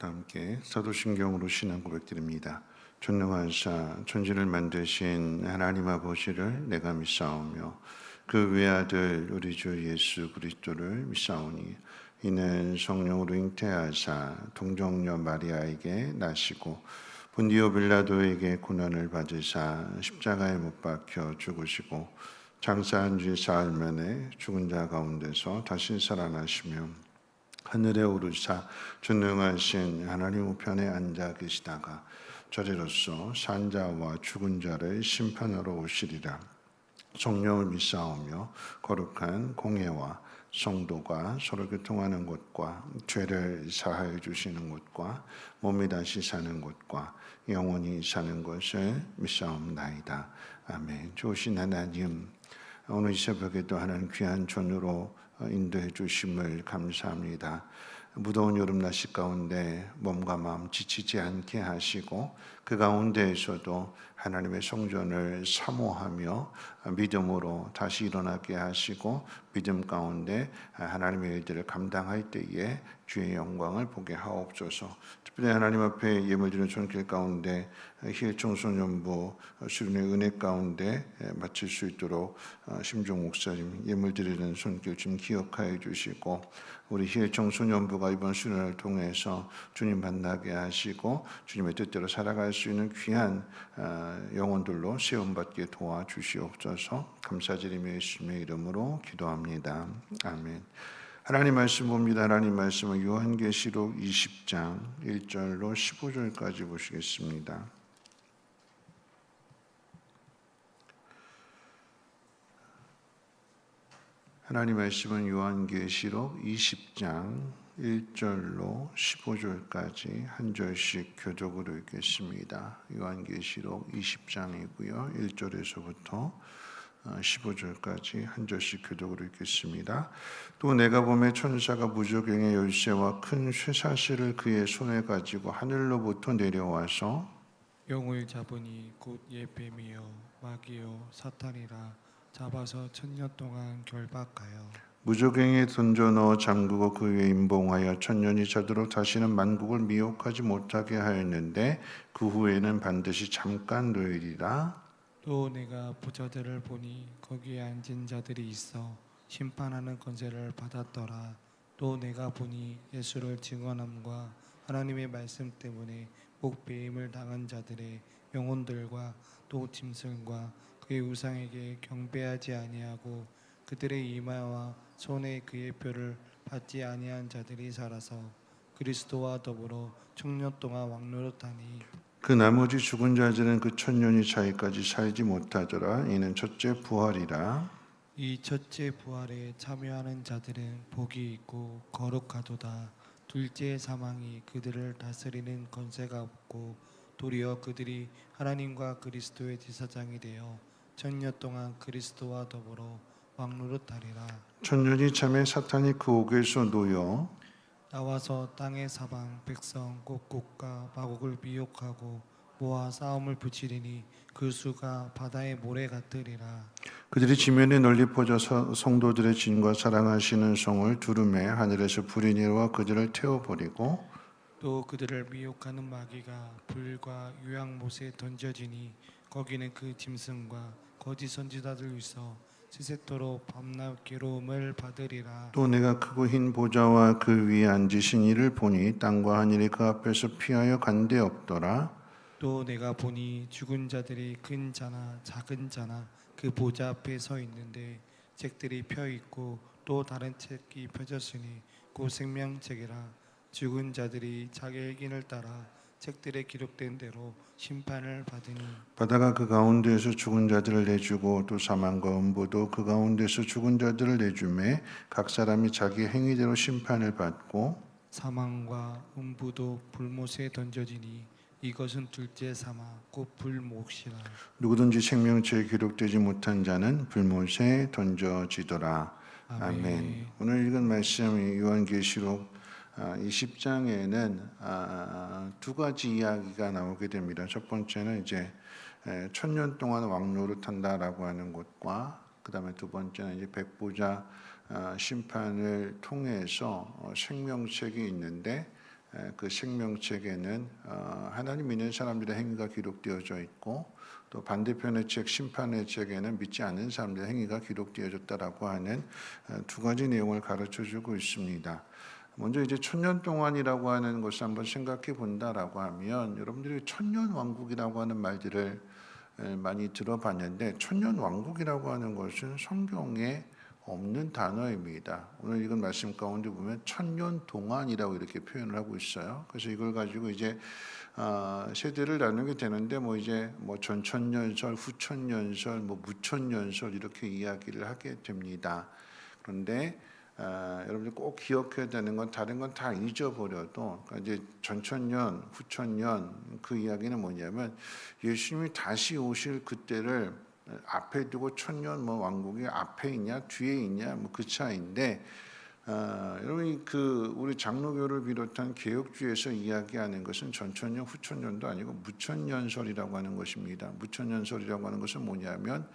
다 함께 사도신경으로 신앙 고백드립니다. 전능하사 천지를 만드신 하나님 아버지를 내가 믿사오며 그 외아들 우리 주 예수 그리스도를 믿사오니 이는 성령으로 잉태하사 동정녀 마리아에게 나시고 본디오 빌라도에게 고난을 받으사 십자가에 못 박혀 죽으시고 장사한 지 사흘 만에 죽은 자 가운데서 다시 살아나시며 하늘에 오르사 전능하신 하나님 우편에 앉아 계시다가 저리로서 산자와 죽은 자를 심판하러 오시리라. 성령을 믿사오며 거룩한 공회와 성도가 서로 교통하는 곳과 죄를 사하여 주시는 곳과 몸이 다시 사는 곳과 영원히 사는 것을 믿사옵나이다. 아멘. 좋으신 하나님, 오늘 이 새벽에도 하나님 귀한 전으로 인도해 주심을 감사합니다. 무더운 여름 날씨 가운데 몸과 마음 지치지 않게 하시고 그 가운데에서도 하나님의 성전을 사모하며 믿음으로 다시 일어나게 하시고 믿음 가운데 하나님의 일들을 감당할 때에 주의 영광을 보게 하옵소서. 특별히 하나님 앞에 예물 드리는 손길 가운데 희일청소년부 수련의 은혜 가운데 마칠 수 있도록 심종 목사님 예물 드리는 손길 좀 기억하여 주시고 우리 희일청소년부가 이번 수련을 통해서 주님 만나게 하시고 주님의 뜻대로 살아갈 수 있는 귀한 영혼들로 세움받게 도와주시옵소서. 감사드리며 예수님의 이름으로 기도합니다. 아멘. 하나님 말씀 봅니다. 하나님 말씀은 요한계시록 20장 1절로 15절까지 보시겠습니다. 하나님 말씀은 요한계시록 20장 1절로 15절까지 한 절씩 교독으로 읽겠습니다. 요한계시록 20장이고요. 1절에서부터 15절까지 한 절씩 교독으로 읽겠습니다. 또 내가 보매 천사가 무저갱의 열쇠와 큰 쇠사슬을 그의 손에 가지고 하늘로부터 내려와서 영을 잡으니 곧 예뱀이요 마귀요 사탄이라 잡아서 1000년 동안 결박하여 무저갱에 던져 넣어 잠그고 그 위에 임봉하여 천년이 자도록 다시는 만국을 미혹하지 못하게 하였는데 그 후에는 반드시 잠깐 노일이라. 또 내가 부자들을 보니 거기에 앉은 자들이 있어 심판하는 권세를 받았더라. 또 내가 보니 예수를 증언함과 하나님의 말씀 때문에 목배임을 당한 자들의 영혼들과 또 짐승과 그의 우상에게 경배하지 아니하고 그들의 이마와 손에 그의 표를 받지 아니한 자들이 살아서 그리스도와 더불어 천년 동안 왕노릇하니 그 나머지 죽은 자들은 그 천년이 차이까지 살지 못하더라. 이는 첫째 부활이라. 이 첫째 부활에 참여하는 자들은 복이 있고 거룩하도다. 둘째 사망이 그들을 다스리는 권세가 없고 도리어 그들이 하나님과 그리스도의 제사장이 되어 천년 동안 그리스도와 더불어 왕노릇하리라. 천년이 참에 사탄이 그 옥에서 놓여 나와서 땅의 사방 백성 곧 국가 마국을 미혹하고 모아 싸움을 붙이리니 그 수가 바다의 모래 같으리라. 그들이 지면에 널리 퍼져서 성도들의 진과 사랑하시는 성을 두루매 하늘에서 불이 내려와 그들을 태워버리고 또 그들을 미혹하는 마귀가 불과 유황못에 던져지니 거기는 그 짐승과 거짓 선지자들 있어 세세토록 밤낮 괴로움을 받으리라. 또 내가 크고 흰 보좌와 그 위에 앉으신 이를 보니 땅과 하늘이 그 앞에서 피하여 간 데 없더라. 또 내가 보니 죽은 자들이 큰 자나 작은 자나 그 보좌 앞에 서 있는데 책들이 펴 있고 또 다른 책이 펴졌으니 곧 생명책이라. 죽은 자들이 자기의 길을 따라 책들에 기록된 대로 심판을 받으니 바다가 그 가운데에서 죽은 자들을 내주고 또 사망과 음부도 그 가운데서 죽은 자들을 내주매 각 사람이 자기 행위대로 심판을 받고 사망과 음부도 불못에 던져지니 이것은 둘째 사망 곧 불못이라. 누구든지 생명체에 기록되지 못한 자는 불못에 던져지더라. 아멘. 오늘 읽은 말씀 요한계시록 20장에는 두 가지 이야기가 나오게 됩니다. 첫 번째는 이제 천년 동안 왕노릇한다라고 하는 것과 그 다음에 두 번째는 이제 백보자 심판을 통해서 생명책이 있는데 그 생명책에는 하나님 믿는 사람들의 행위가 기록되어져 있고 또 반대편의 책 심판의 책에는 믿지 않는 사람들의 행위가 기록되어졌다라고 하는 두 가지 내용을 가르쳐주고 있습니다. 먼저 이제 천년 동안이라고 하는 것을 한번 생각해 본다라고 하면 여러분들이 천년 왕국이라고 하는 말들을 많이 들어봤는데 천년 왕국이라고 하는 것은 성경에 없는 단어입니다. 오늘 읽은 말씀 가운데 보면 천년 동안이라고 이렇게 표현을 하고 있어요. 그래서 이걸 가지고 이제 세대를 나누게 되는데 이제 전천년설, 후천년설, 무천년설 이렇게 이야기를 하게 됩니다. 그런데 여러분들 꼭 기억해야 되는 건 다른 건 다 잊어버려도 그러니까 이제 전천년, 후천년 그 이야기는 뭐냐면 예수님이 다시 오실 그때를 앞에 두고 천년 왕국이 앞에 있냐 뒤에 있냐 그 차이인데 여러분 그 우리 장로교를 비롯한 개혁주의에서 이야기하는 것은 전천년 후천년도 아니고 무천년설이라고 하는 것입니다. 무천년설이라고 하는 것은 뭐냐면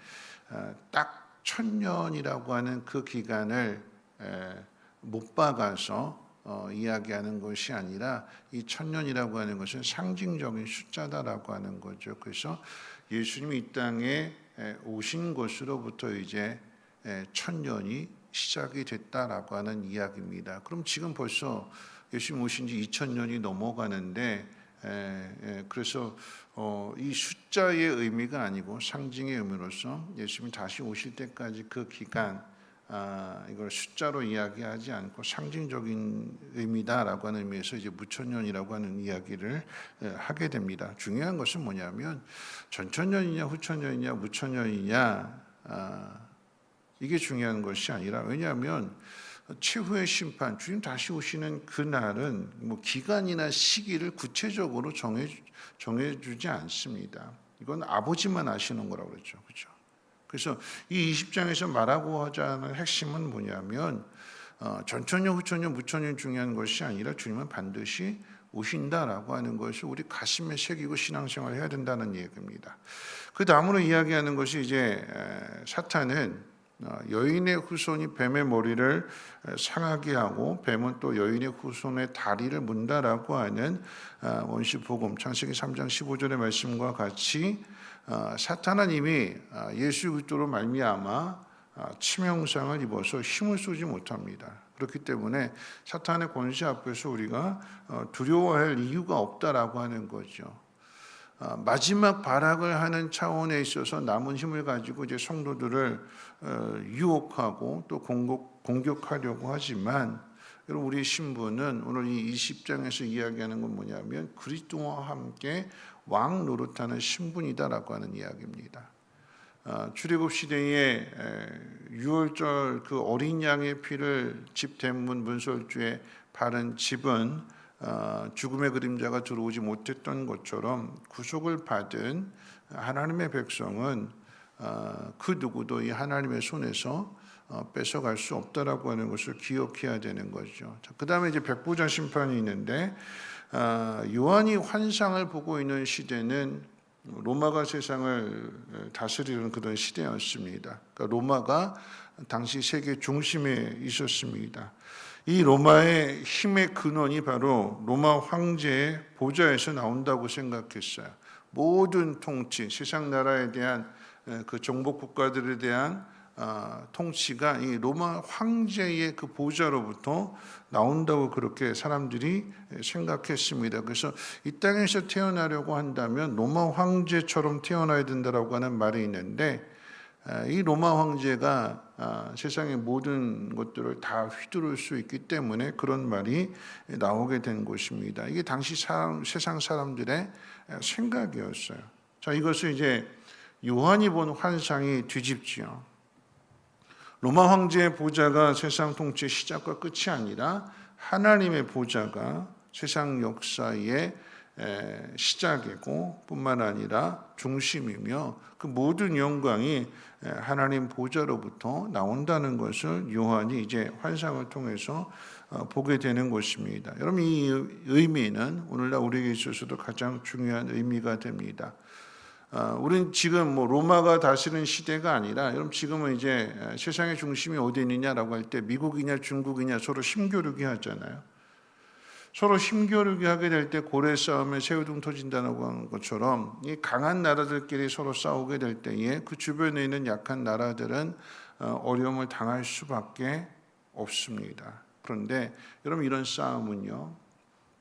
딱 천년이라고 하는 그 기간을 못 박아서 이야기하는 것이 아니라 이 천년이라고 하는 것은 상징적인 숫자다라고 하는 거죠. 그래서 예수님이 이 땅에 오신 것으로부터 이제 천년이 시작이 됐다라고 하는 이야기입니다. 그럼 지금 벌써 예수님 오신 지 2000년이 넘어가는데 그래서 이 숫자의 의미가 아니고 상징의 의미로서 예수님이 다시 오실 때까지 그 기간 이걸 숫자로 이야기하지 않고 상징적인 의미다라고 하는 의미에서 이제 무천년이라고 하는 이야기를 하게 됩니다. 중요한 것은 뭐냐면 전천년이냐 후천년이냐 무천년이냐 이게 중요한 것이 아니라 왜냐하면 최후의 심판 주님 다시 오시는 그날은 기간이나 시기를 구체적으로 정해주지 않습니다. 이건 아버지만 아시는 거라고 그랬죠. 그렇죠? 그래서 이 20장에서 말하고 하자는 핵심은 뭐냐면 전천년, 후천년, 무천년 중요한 것이 아니라 주님은 반드시 오신다라고 하는 것을 우리 가슴에 새기고 신앙생활을 해야 된다는 얘기입니다. 그 다음으로 이야기하는 것이 이제 사탄은 여인의 후손이 뱀의 머리를 상하게 하고 뱀은 또 여인의 후손의 다리를 문다라고 하는 원시복음 창세기 3장 15절의 말씀과 같이 사탄은 이미 예수 그리스도로 말미암아 치명상을 입어서 힘을 쏘지 못합니다. 그렇기 때문에 사탄의 권세 앞에서 우리가 두려워할 이유가 없다라고 하는 거죠. 마지막 발악을 하는 차원에 있어서 남은 힘을 가지고 이제 성도들을 유혹하고 또 공격하려고 하지만 여러분 우리 신부는 오늘 이 20장에서 이야기하는 건 뭐냐면 그리스도와 함께 왕 노릇하는 신분이다라고 하는 이야기입니다. 출애굽 시대에 유월절 그 어린 양의 피를 집 대문 문설주에 바른 집은 죽음의 그림자가 들어오지 못했던 것처럼 구속을 받은 하나님의 백성은 그 누구도 이 하나님의 손에서 뺏어갈 수 없다라고 하는 것을 기억해야 되는 거죠. 그 다음에 이제 백부장 심판이 있는데 요한이 환상을 보고 있는 시대는 로마가 세상을 다스리는 그런 시대였습니다. 그러니까 로마가 당시 세계 중심에 있었습니다. 이 로마의 힘의 근원이 바로 로마 황제의 보좌에서 나온다고 생각했어요. 모든 통치, 세상 나라에 대한 그 정복 국가들에 대한 통치가 이 로마 황제의 그 보좌로부터 나온다고 그렇게 사람들이 생각했습니다. 그래서 이 땅에서 태어나려고 한다면 로마 황제처럼 태어나야 된다라고 하는 말이 있는데 이 로마 황제가 세상의 모든 것들을 다 휘두를 수 있기 때문에 그런 말이 나오게 된 것입니다. 이게 당시 세상 사람들의 생각이었어요. 자, 이것을 이제 요한이 본 환상이 뒤집지요. 로마 황제의 보좌가 세상 통치의 시작과 끝이 아니라 하나님의 보좌가 세상 역사의 시작이고 뿐만 아니라 중심이며 그 모든 영광이 하나님 보좌로부터 나온다는 것을 요한이 이제 환상을 통해서 보게 되는 것입니다. 여러분 이 의미는 오늘날 우리에게 있어서도 가장 중요한 의미가 됩니다. 우리는 지금 로마가 다스리는 시대가 아니라 여러분 지금은 이제 세상의 중심이 어디 있느냐라고 할 때 미국이냐 중국이냐 서로 심교류기 하잖아요. 서로 힘겨루게 하게 될 때 고래 싸움에 새우등 터진다고 하는 것처럼 이 강한 나라들끼리 서로 싸우게 될 때에 그 주변에 있는 약한 나라들은 어려움을 당할 수밖에 없습니다. 그런데 여러분, 이런 싸움은요,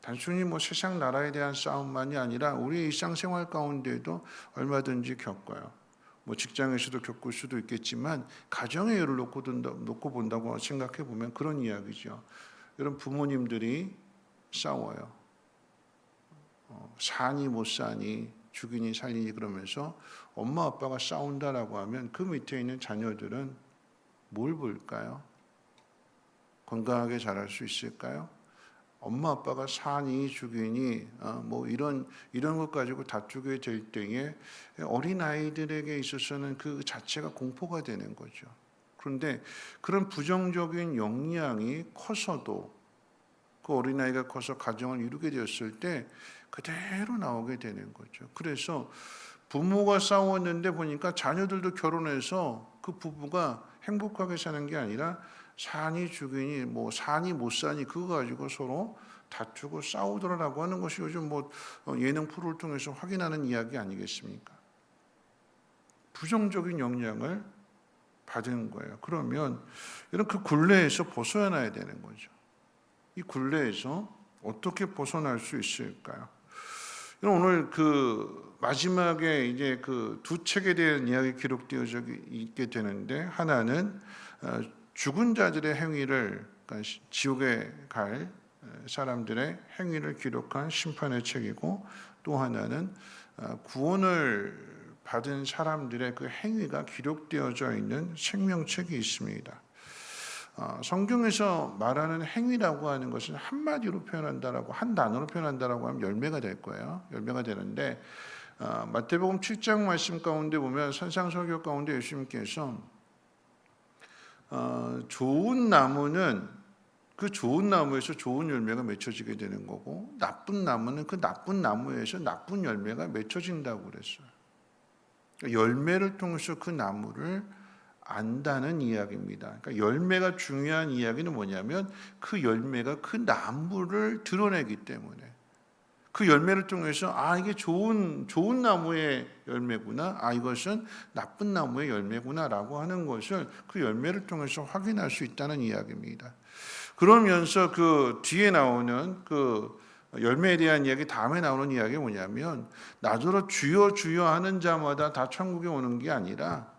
단순히 세상 나라에 대한 싸움만이 아니라 우리의 일상생활 가운데도 얼마든지 겪어요. 직장에서도 겪을 수도 있겠지만 가정의 예를 놓고 본다고 생각해 보면 그런 이야기죠. 여러분, 부모님들이 싸워요. 사니 못 사니, 죽이니 살리니 그러면서 엄마 아빠가 싸운다라고 하면 그 밑에 있는 자녀들은 뭘 볼까요? 건강하게 자랄 수 있을까요? 엄마 아빠가 사니 죽이니 이런 것 가지고 다투게 될 때에 어린 아이들에게 있어서는 그 자체가 공포가 되는 거죠. 그런데 그런 부정적인 영향이 커서도 그 어린아이가 커서 가정을 이루게 되었을 때 그대로 나오게 되는 거죠. 그래서 부모가 싸웠는데 보니까 자녀들도 결혼해서 그 부부가 행복하게 사는 게 아니라 사니 죽이니 사니 못 사니 그거 가지고 서로 다투고 싸우더라라고 하는 것이 요즘 예능 프로를 통해서 확인하는 이야기 아니겠습니까? 부정적인 영향을 받은 거예요. 그러면 이런 그 굴레에서 벗어나야 되는 거죠. 이 굴레에서 어떻게 벗어날 수 있을까요? 오늘 그 마지막에 이제 그 두 책에 대한 이야기 기록되어 있게 되는데, 하나는 죽은 자들의 행위를, 그러니까 지옥에 갈 사람들의 행위를 기록한 심판의 책이고, 또 하나는 구원을 받은 사람들의 그 행위가 기록되어져 있는 생명책이 있습니다. 성경에서 말하는 행위라고 하는 것은 한마디로 표현한다라고, 한 단어로 표현한다라고 하면 열매가 될 거예요. 열매가 되는데 마태복음 7장 말씀 가운데 보면 산상설교 가운데 예수님께서 좋은 나무는 그 좋은 나무에서 좋은 열매가 맺혀지게 되는 거고, 나쁜 나무는 그 나쁜 나무에서 나쁜 열매가 맺혀진다고 그랬어요. 열매를 통해서 그 나무를 안다는 이야기입니다. 그러니까 열매가 중요한 이야기는 뭐냐면 그 열매가 그 나무를 드러내기 때문에, 그 열매를 통해서 이게 좋은 나무의 열매구나, 이것은 나쁜 나무의 열매구나라고 하는 것을 그 열매를 통해서 확인할 수 있다는 이야기입니다. 그러면서 그 뒤에 나오는 그 열매에 대한 이야기, 다음에 나오는 이야기가 뭐냐면, 나더러 주여 주여 하는 자마다 다 천국에 오는 게 아니라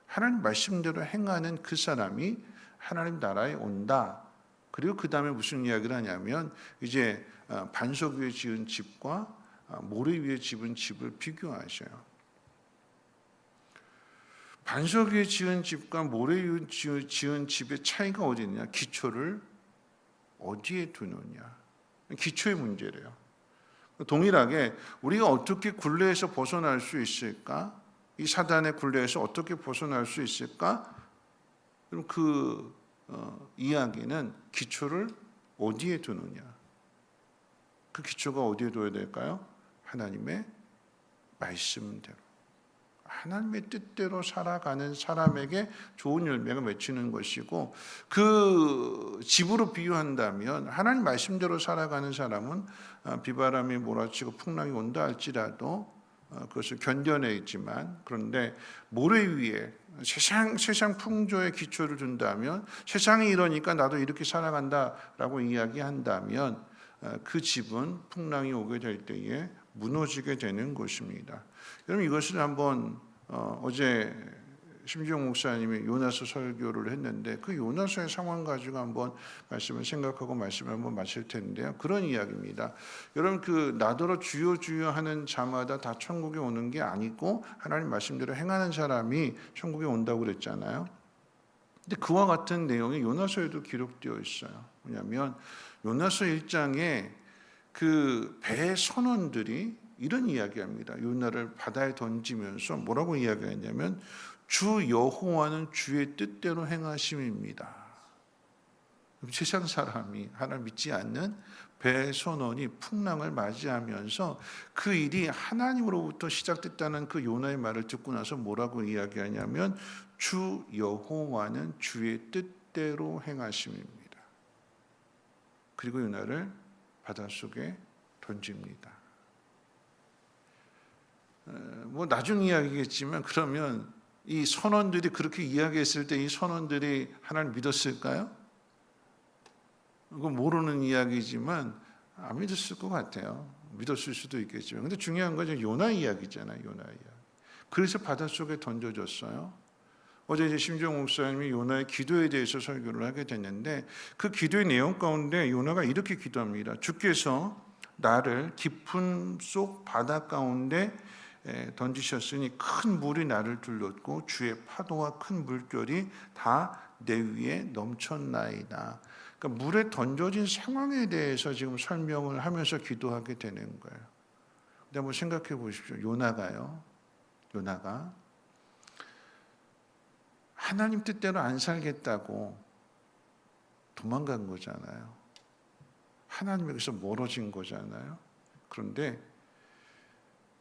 하나님 말씀대로 행하는 그 사람이 하나님 나라에 온다. 그리고 그 다음에 무슨 이야기를 하냐면, 이제 반석 위에 지은 집과 모래 위에 지은 집을 비교하셔요. 반석 위에 지은 집과 모래 위에 지은 집의 차이가 어디 있느냐? 기초를 어디에 두느냐? 기초의 문제래요. 동일하게 우리가 어떻게 굴레에서 벗어날 수 있을까? 이 사단의 굴레에서 어떻게 벗어날 수 있을까? 그럼 그 이야기는 기초를 어디에 두느냐? 그 기초가 어디에 둬야 될까요? 하나님의 말씀대로, 하나님의 뜻대로 살아가는 사람에게 좋은 열매가 맺히는 것이고, 그 집으로 비유한다면 하나님 말씀대로 살아가는 사람은 비바람이 몰아치고 풍랑이 온다 할지라도 그것을 견뎌내지만, 그런데 모래 위에 세상 풍조의 기초를 둔다면, 세상이 이러니까 나도 이렇게 살아간다라고 이야기한다면 그 집은 풍랑이 오게 될 때에 무너지게 되는 것입니다. 여러분, 이것을 한번 어제 심지영 목사님이 요나서 설교를 했는데, 그 요나서의 상황 가지고 한번 말씀을 생각하고 말씀을 한번 마칠 텐데요. 그런 이야기입니다. 여러분, 그 나더러 주여 주여 하는 자마다 다 천국에 오는 게 아니고 하나님 말씀대로 행하는 사람이 천국에 온다고 그랬잖아요. 근데 그와 같은 내용이 요나서에도 기록되어 있어요. 뭐냐면 요나서 1장에 그 배 선원들이 이런 이야기합니다. 요나를 바다에 던지면서 뭐라고 이야기했냐면, 주 여호와는 주의 뜻대로 행하심입니다. 세상 사람이, 하나님 믿지 않는 배 선원이 풍랑을 맞이하면서 그 일이 하나님으로부터 시작됐다는 그 요나의 말을 듣고 나서 뭐라고 이야기하냐면, 주 여호와는 주의 뜻대로 행하심입니다. 그리고 요나를 바닷속에 던집니다. 뭐 나중 이야기겠지만 그러면 이 선원들이 그렇게 이야기했을 때 이 선원들이 하나님 믿었을까요? 그건 모르는 이야기지만 안 믿었을 것 같아요. 믿었을 수도 있겠지만. 근데 중요한 건 요나 이야기잖아요. 요나 이야기. 그래서 바닷속에 던져졌어요. 어제 이제 심지영 목사님이 요나의 기도에 대해서 설교를 하게 됐는데 그 기도의 내용 가운데 요나가 이렇게 기도합니다. 주께서 나를 깊은 속 바다 가운데 던지셨으니 큰 물이 나를 둘렀고 주의 파도와 큰 물결이 다 내 위에 넘쳤나이다. 그러니까 물에 던져진 상황에 대해서 지금 설명을 하면서 기도하게 되는 거예요. 근데 한번 생각해 보십시오. 요나가 하나님 뜻대로 안 살겠다고 도망간 거잖아요. 하나님에게서 멀어진 거잖아요. 그런데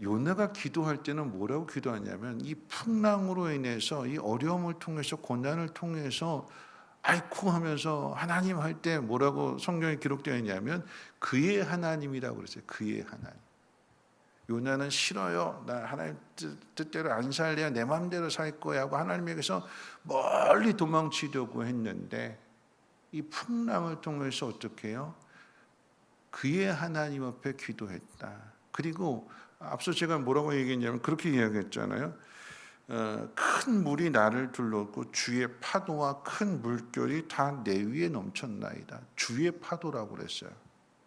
요나가 기도할 때는 뭐라고 기도하냐면 이 풍랑으로 인해서 이 어려움을 통해서 고난을 통해서 아이쿠 하면서 하나님 할 때 뭐라고 성경에 기록되어 있냐면 그의 하나님이라고 그랬어요. 그의 하나님. 요나는 싫어요. 나 하나님 뜻대로 안 살래요. 내 마음대로 살 거야 하고 하나님에게서 멀리 도망치려고 했는데 이 풍랑을 통해서 어떻게 해요? 그의 하나님 앞에 기도했다. 그리고 앞서 제가 뭐라고 얘기했냐면 그렇게 이야기했잖아요. 큰 물이 나를 둘렀고 주의 파도와 큰 물결이 다 내 위에 넘쳤나이다. 주의 파도라고 그랬어요.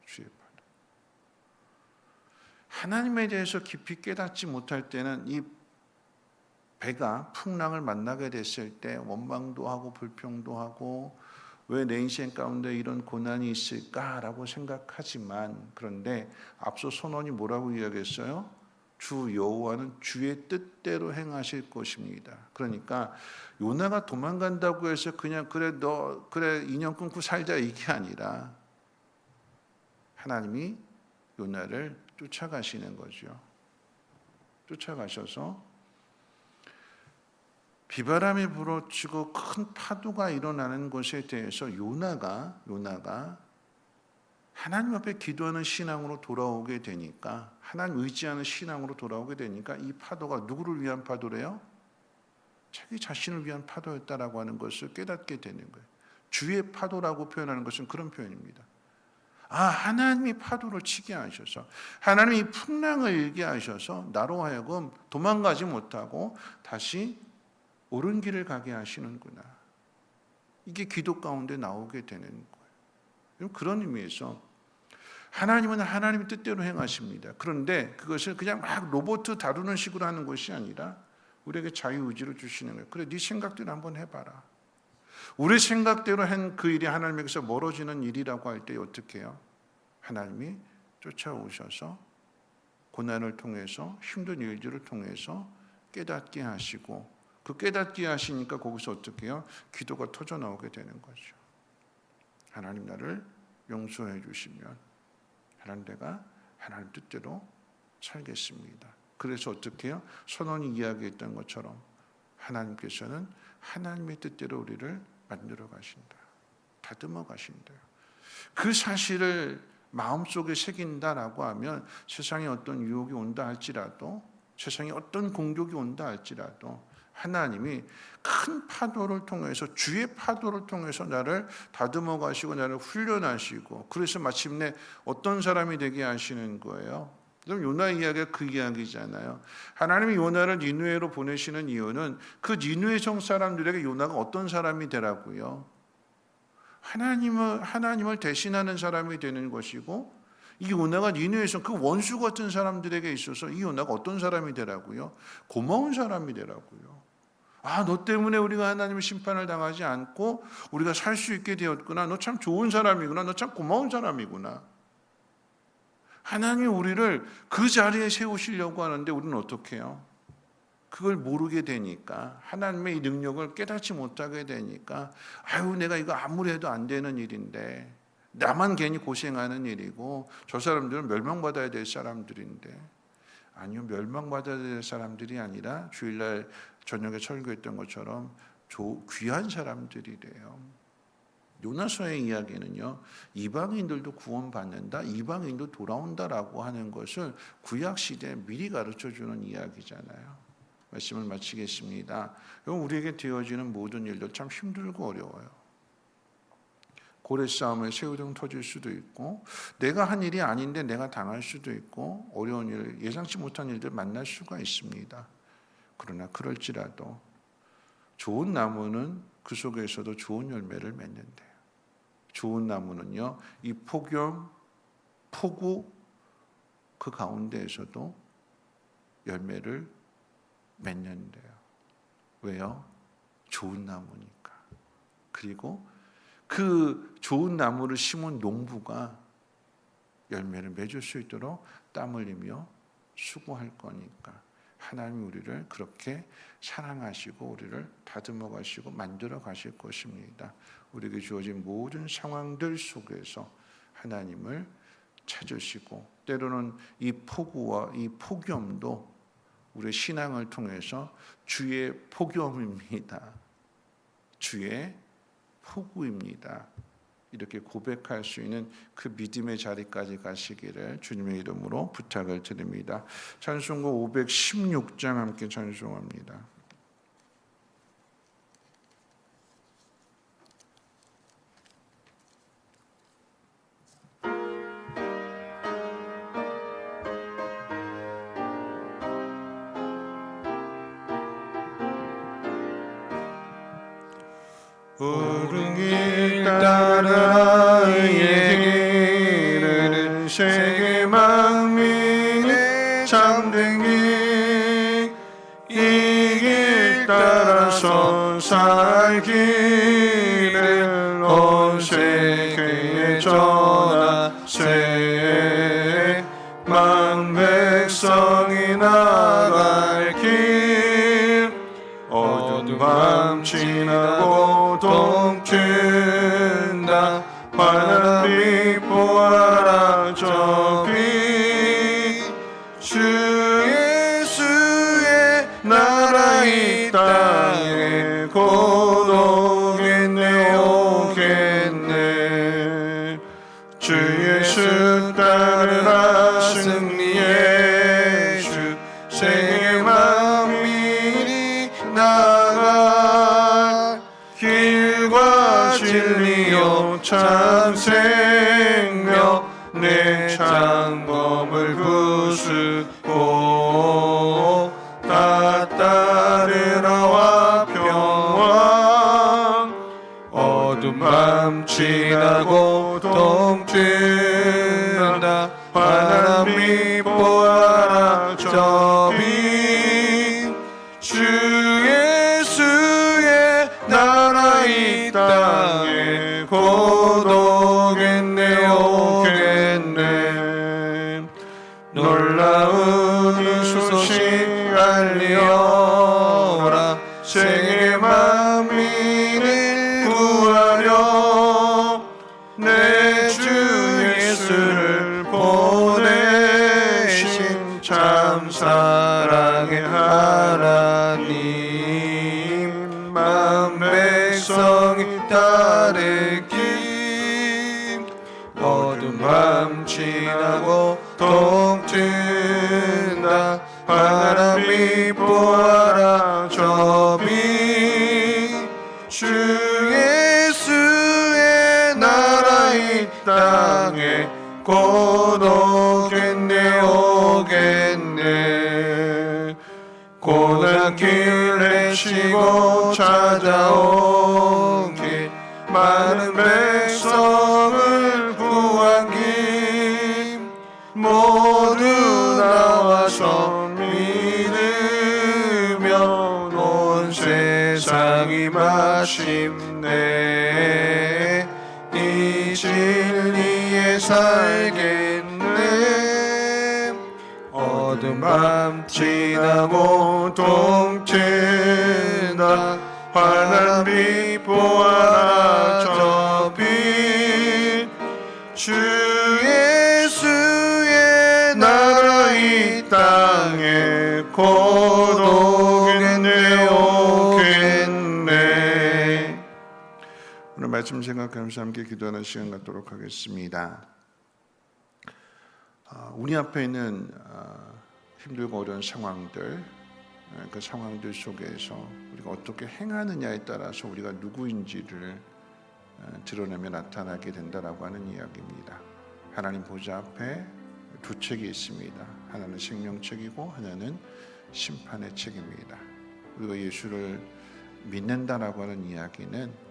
주의 파도. 하나님에 대해서 깊이 깨닫지 못할 때는 이 배가 풍랑을 만나게 됐을 때 원망도 하고 불평도 하고 왜 내 인생 가운데 이런 고난이 있을까라고 생각하지만 그런데 앞서 선원이 뭐라고 이야기했어요? 주 여호와는 주의 뜻대로 행하실 것입니다. 그러니까 요나가 도망간다고 해서 그냥 그래 인연 끊고 살자 이게 아니라 하나님이 요나를 쫓아가시는 거죠. 쫓아가셔서 비바람이 불어치고 큰 파도가 일어나는 것에 대해서 요나가 하나님 앞에 기도하는 신앙으로 돌아오게 되니까 하나님 의지하는 신앙으로 돌아오게 되니까 이 파도가 누구를 위한 파도래요? 자기 자신을 위한 파도였다라고 하는 것을 깨닫게 되는 거예요. 주의 파도라고 표현하는 것은 그런 표현입니다. 하나님이 파도를 치게 하셔서 하나님이 풍랑을 일게 하셔서 나로 하여금 도망가지 못하고 다시 옳은 길을 가게 하시는구나. 이게 기도 가운데 나오게 되는 거예요. 그런 의미에서 하나님은 하나님의 뜻대로 행하십니다. 그런데 그것을 그냥 막 로봇 다루는 식으로 하는 것이 아니라 우리에게 자유의지를 주시는 거예요. 그래, 네 생각대로 한번 해봐라. 우리 생각대로 한 그 일이 하나님에게서 멀어지는 일이라고 할 때 어떻게 해요? 하나님이 쫓아오셔서 고난을 통해서 힘든 일들을 통해서 깨닫게 하시고 그 깨닫게 하시니까 거기서 어떻게 해요? 기도가 터져 나오게 되는 거죠. 하나님 나를 용서해 주시면 하나님 내가 하나님 뜻대로 살겠습니다. 그래서 어떻게 해요? 선원이 이야기했던 것처럼 하나님께서는 하나님의 뜻대로 우리를 만들어 가신다. 다듬어 가신다. 그 사실을 마음속에 새긴다라고 하면 세상에 어떤 유혹이 온다 할지라도 세상에 어떤 공격이 온다 할지라도 하나님이 큰 파도를 통해서 주의 파도를 통해서 나를 다듬어 가시고 나를 훈련하시고 그래서 마침내 어떤 사람이 되게 하시는 거예요. 그럼 요나 이야기가 그 이야기잖아요. 하나님이 요나를 니느웨로 보내시는 이유는 그 니느웨 성 사람들에게 요나가 어떤 사람이 되라고요? 하나님을 대신하는 사람이 되는 것이고 이 요나가 니느웨에서 그 원수 같은 사람들에게 있어서 이 요나가 어떤 사람이 되라고요? 고마운 사람이 되라고요. 너 때문에 우리가 하나님의 심판을 당하지 않고 우리가 살 수 있게 되었구나. 너 참 좋은 사람이구나. 너 참 고마운 사람이구나. 하나님이 우리를 그 자리에 세우시려고 하는데 우리는 어떻게 해요? 그걸 모르게 되니까 하나님의 이 능력을 깨닫지 못하게 되니까 내가 이거 아무리 해도 안 되는 일인데 나만 괜히 고생하는 일이고 저 사람들은 멸망받아야 될 사람들인데 아니요, 멸망받아야 될 사람들이 아니라 주일날 저녁에 설교했던 것처럼 귀한 사람들이래요. 요나서의 이야기는요, 이방인들도 구원받는다, 이방인도 돌아온다라고 하는 것을 구약 시대에 미리 가르쳐주는 이야기잖아요. 말씀을 마치겠습니다. 우리에게 되어지는 모든 일도 참 힘들고 어려워요. 고래 싸움에 새우등 터질 수도 있고, 내가 한 일이 아닌데 내가 당할 수도 있고, 어려운 일, 예상치 못한 일들 만날 수가 있습니다. 그러나 그럴지라도 좋은 나무는 그 속에서도 좋은 열매를 맺는데요. 좋은 나무는요, 이 폭염, 폭우 그 가운데에서도 열매를 맺는데요. 왜요? 좋은 나무니까. 그리고 그 좋은 나무를 심은 농부가 열매를 맺을 수 있도록 땀 흘리며 수고할 거니까 하나님이 우리를 그렇게 사랑하시고 우리를 다듬어 가시고 만들어 가실 것입니다. 우리에게 주어진 모든 상황들 속에서 하나님을 찾으시고, 때로는 이 폭우와 이 폭염도 우리의 신앙을 통해서 주의 폭염입니다. 주의 폭우입니다. 이렇게 고백할 수 있는 그 믿음의 자리까지 가시기를 주님의 이름으로 부탁을 드립니다. 찬송가 516장 함께 찬송합니다. 푸른 길 따라 이르는 세계 만민의 참된 길, 이 길 따라서 살기를 온 세계에 전하세. 만 백성이 나갈 길, 어두운 밤 지나고 동튼다. 환한 빛 보아라 저 빛, 주 예수의 나라 이 땅에 곧 오겠네 오겠네. 주 예수 따르라 승리의 주, 세계 만민이 나갈 길과 진리요 참 생명, 내 장검을 부수고 다 따르라와 평화. 어두운 밤 지나고 동튼다. 환한 빛 보아라 저 빛, 주 예수의 나라 이 땅에 곧 오겠네 오겠네. 놀라운 이 소식 알리어라. 세계 만민을 구하려 내 주 예수를 보내신 참 사랑의 하나님. 만 백성이 따르기, 어두운 밤 지나고 동튼다. 환한 빛 보아라 저 빛, 주 예수의 나라 이 땅에 곧 오겠네 오겠네. 고난길 내치고 찾아온 길, 많은 백성을 구한 길, 모두 나와서 믿으며 온 세상이 마침내 이 진리에 살겠네. 어두운 밤 지나고 동튼다. 환한 빛 보아라 저 빛, 주 예수의 나라 이 땅에 곧 오겠네 오겠네. 오늘 말씀 말씀 생각하면서 함께 기도하는 시간 갖도록 하겠습니다. 우리 앞에 있는 힘들고 어려운 상황들, 그 상황들 속에서 우리가 어떻게 행하느냐에 따라서 우리가 누구인지를 드러내며 나타나게 된다라고 하는 이야기입니다. 하나님 보좌 앞에 두 책이 있습니다. 하나는 생명책이고 하나는 심판의 책입니다. 우리가 예수를 믿는다라고 하는 이야기는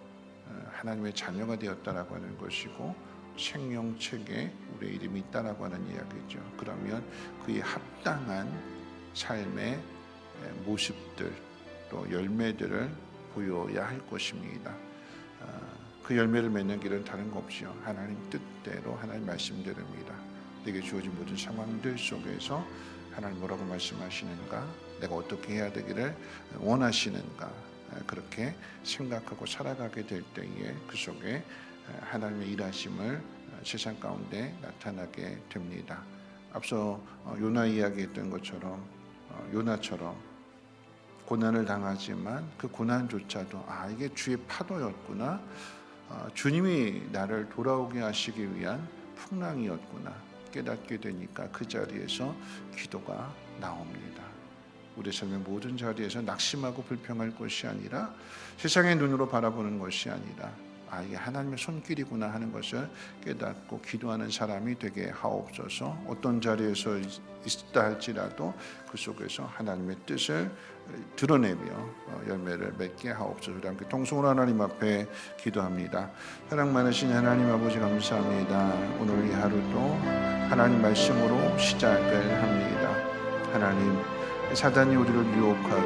하나님의 자녀가 되었다라고 하는 것이고, 생명책에 우리의 이름이 있다라고 하는 이야기죠. 그러면 그에 합당한 삶의 모습들 또 열매들을 보여야 할 것입니다. 그 열매를 맺는 길은 다른 거 없이요, 하나님 뜻대로 하나님 말씀대로입니다. 내게 주어진 모든 상황들 속에서 하나님 뭐라고 말씀하시는가, 내가 어떻게 해야 되기를 원하시는가, 그렇게 생각하고 살아가게 될 때에 그 속에 하나님의 일하심을 세상 가운데 나타나게 됩니다. 앞서 요나 이야기했던 것처럼 요나처럼 고난을 당하지만 그 고난조차도 이게 주의 파도였구나, 주님이 나를 돌아오게 하시기 위한 풍랑이었구나 깨닫게 되니까 그 자리에서 기도가 나옵니다. 우리 삶의 모든 자리에서 낙심하고 불평할 것이 아니라, 세상의 눈으로 바라보는 것이 아니라 이게 하나님의 손길이구나 하는 것을 깨닫고 기도하는 사람이 되게 하옵소서. 어떤 자리에서 있다 할지라도 그 속에서 하나님의 뜻을 드러내며 열매를 맺게 하옵소서. 함께 통성으로 하나님 앞에 기도합니다. 사랑 많으신 하나님 아버지, 감사합니다. 오늘 이 하루도 하나님 말씀으로 시작을 합니다. 하나님, 사단이 우리를 유혹하고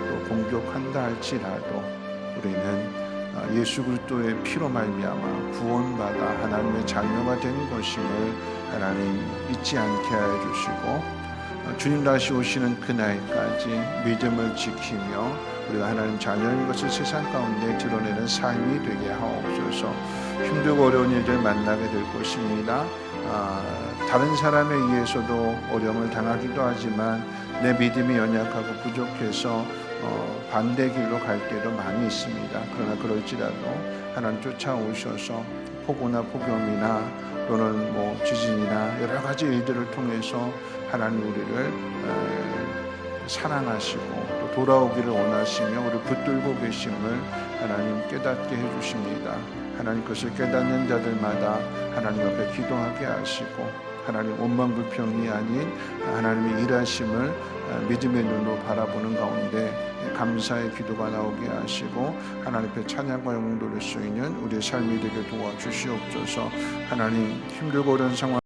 또 공격한다 할지라도 우리는 예수 그리스도의 피로 말미암아 구원받아 하나님의 자녀가 된 것임을 하나님 잊지 않게 하여 주시고, 주님 다시 오시는 그날까지 믿음을 지키며 우리가 하나님 자녀인 것을 세상 가운데 드러내는 삶이 되게 하옵소서. 힘들고 어려운 일들 만나게 될 것입니다. 다른 사람에 의해서도 어려움을 당하기도 하지만 내 믿음이 연약하고 부족해서 반대 길로 갈 때도 많이 있습니다. 그러나 그럴지라도 하나님 쫓아오셔서 폭우나 폭염이나 또는 지진이나 여러 가지 일들을 통해서 하나님 우리를 사랑하시고 또 돌아오기를 원하시며 우리 붙들고 계심을 하나님 깨닫게 해주십니다. 하나님 그것을 깨닫는 자들마다 하나님 앞에 기도하게 하시고, 하나님 원망불평이 아닌 하나님의 일하심을 믿음의 눈으로 바라보는 가운데 감사의 기도가 나오게 하시고, 하나님 앞에 찬양과 영광 돌릴 수 있는 우리의 삶이 되게 도와주시옵소서. 하나님, 힘들고 어려운 상황